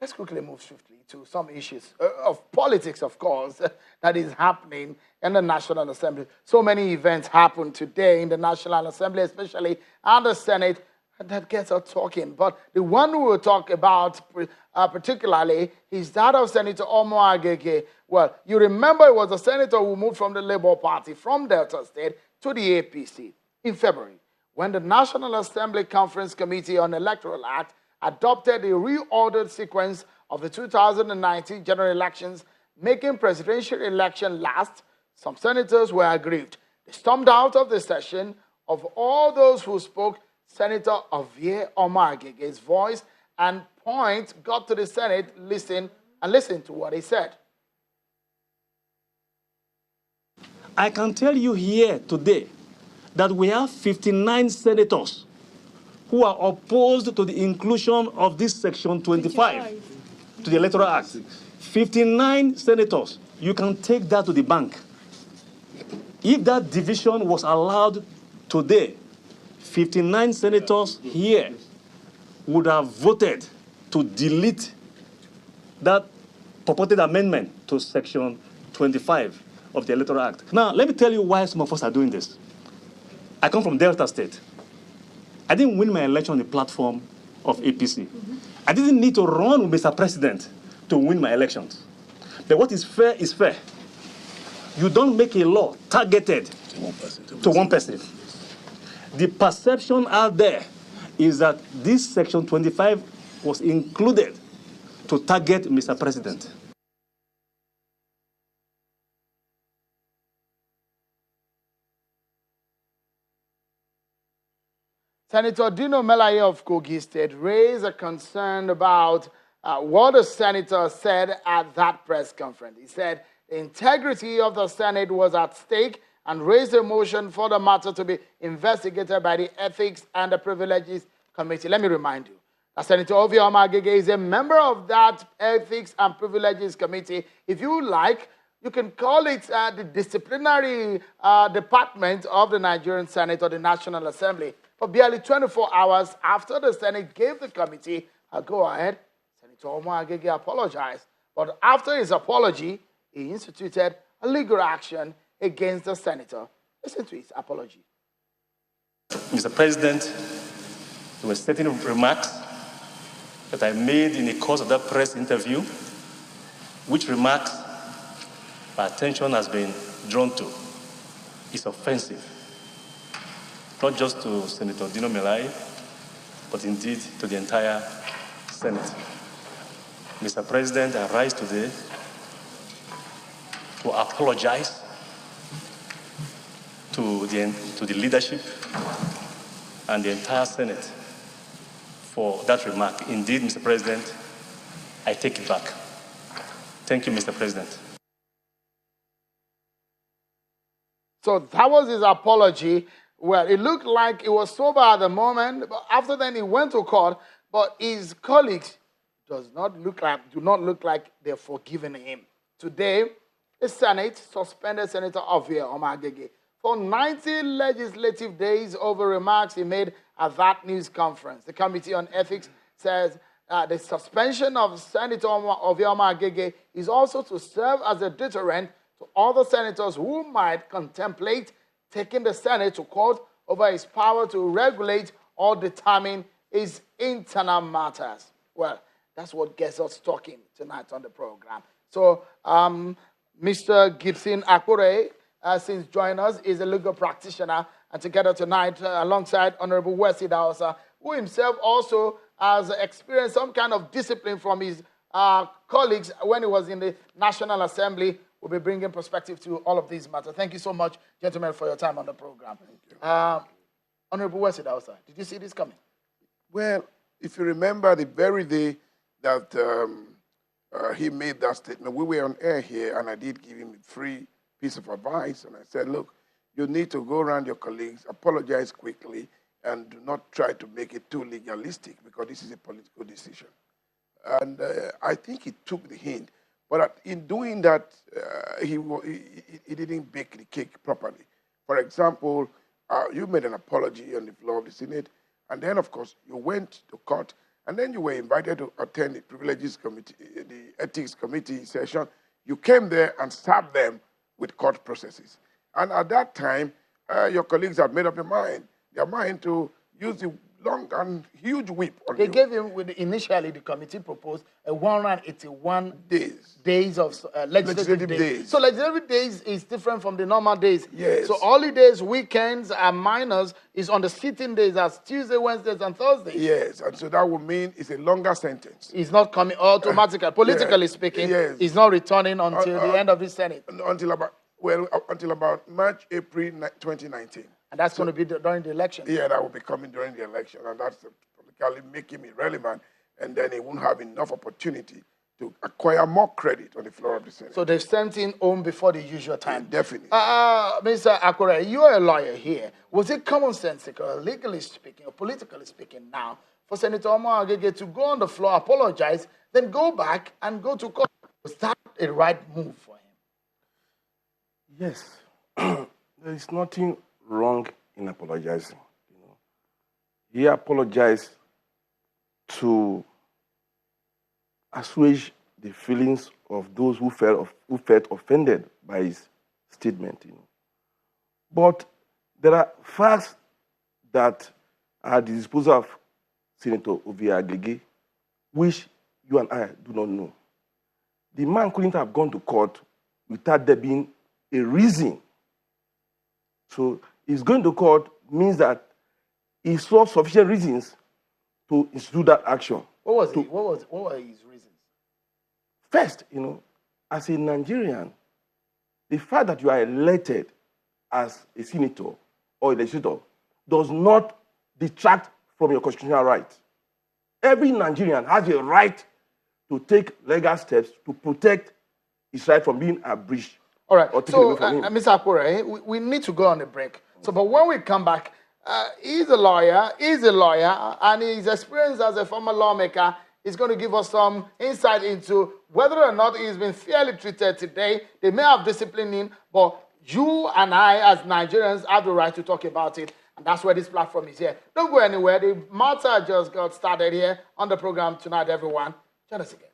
Let's quickly move swiftly to some issues of politics, of course, that is happening in the National Assembly. So many events happen today in the National Assembly, especially at the Senate, that gets us talking. But the one we will talk about particularly is that of Senator ogege. Well, you remember it was a senator who moved from the Labour Party from Delta State to the APC in February, when the National Assembly Conference Committee on Electoral Act adopted a reordered sequence of the 2019 general elections, making presidential election last. Some senators were aggrieved. They stormed out of the session. Of all those who spoke, Senator Ovie Omoagege's voice and point got to the Senate. Listen to what he said. I can tell you here today that we have 59 senators who are opposed to the inclusion of this Section 25 to the Electoral Act. 59 senators. You can take that to the bank. If that division was allowed today, 59 senators here would have voted to delete that purported amendment to Section 25 of the Electoral Act. Now, let me tell you why some of us are doing this. I come from Delta State. I didn't win my election on the platform of APC. I didn't need to run with Mr. President to win my elections. But what is fair is fair. You don't make a law targeted to one person. The perception out there is that this Section 25 was included to target Mr. President. Senator Dino Melaye of Kogi State raised a concern about what the senator said at that press conference. He said the integrity of the Senate was at stake and raised a motion for the matter to be investigated by the Ethics and the Privileges Committee. Let me remind you that Senator Ovie Omoagege is a member of that Ethics and Privileges Committee. If you like, you can call it the disciplinary department of the Nigerian Senate or the National Assembly. For barely 24 hours after the Senate gave the committee a go-ahead, Senator Omoagege apologized. But after his apology, he instituted a legal action against the senator. Listen to his apology. Mr. President, there were certain remarks that I made in the course of that press interview, which remarks my attention has been drawn to. It's offensive. Not just to Senator Dino Melaye, but indeed to the entire Senate. Mr. President, I rise today to apologize to the leadership and the entire Senate for that remark. Indeed, Mr. President, I take it back. Thank you, Mr. President. So that was his apology. Well, it looked like he was sober at the moment, but after then he went to court, but his colleagues do not look like they're forgiving him. Today, the Senate suspended Senator Ovie Omoagege for 90 legislative days over remarks he made at that news conference. The Committee on Ethics says the suspension of Senator Ovie Omoagege is also to serve as a deterrent to other senators who might contemplate taking the Senate to court over his power to regulate or determine his internal matters. Well, that's what gets us talking tonight on the program. So, Mr. Gibson Akure, since joining us, is a legal practitioner, and together tonight, alongside Honorable Wesley Dawson, who himself also has experienced some kind of discipline from his colleagues when he was in the National Assembly. We'll be bringing perspective to all of these matters. Thank you so much, gentlemen, for your time on the program. Honorable Wesley Dawson, did you see this coming? Well, if you remember the very day that he made that statement, we were on air here, and I did give him a free piece of advice, and I said, look, you need to go around your colleagues, apologize quickly, and do not try to make it too legalistic, because this is a political decision. And I think he took the hint. But in doing that, he didn't bake the cake properly. For example, you made an apology on the floor of the Senate, and then, of course, you went to court And then you were invited to attend the privileges committee, the ethics committee session. You came there and served them with court processes. And at that time, your colleagues had made up their mind to use the long and huge whip on They you. gave him, initially the committee proposed a 181 days of legislative days. So legislative days is different from the normal days. Yes. So holidays, weekends, and minors is on the sitting days as Tuesday, Wednesdays, and Thursdays. Yes, and so that would mean it's a longer sentence. It's not coming automatically. Politically speaking, yes. It's not returning until the end of the Senate. Until about March, April 2019. And that's going to be during the election. Yeah, that will be coming during the election, and that's politically making him irrelevant, and then he won't have enough opportunity to acquire more credit on the floor of the Senate. So they've sent him home before the usual time. Yeah, definitely. Mr. Akure, you're a lawyer here. Was it commonsensical, legally speaking, or politically speaking now, for Senator Omar Ogege to go on the floor, apologize, then go back and go to court? Was that a right move for him? Yes. There is nothing wrong in apologizing. He apologized to assuage the feelings of those who felt offended by his statement. But there are facts that are at the disposal of Senator Ogege, which you and I do not know. The man couldn't have gone to court without there being a reason. So his going to court means that he saw sufficient reasons to institute that action. What were his reasons? First, as a Nigerian, the fact that you are elected as a senator or a legislator does not detract from your constitutional right. Every Nigerian has a right to take legal steps to protect his right from being abridged. All right. Or taken away from him. Mr. Akure, we need to go on a break. So, but when we come back, he's a lawyer, and his experience as a former lawmaker is going to give us some insight into whether or not he's been fairly treated today. They may have disciplined him, but you and I, as Nigerians, have the right to talk about it. And that's where this platform is here. Don't go anywhere. The matter just got started here on the program tonight, everyone. Join us again.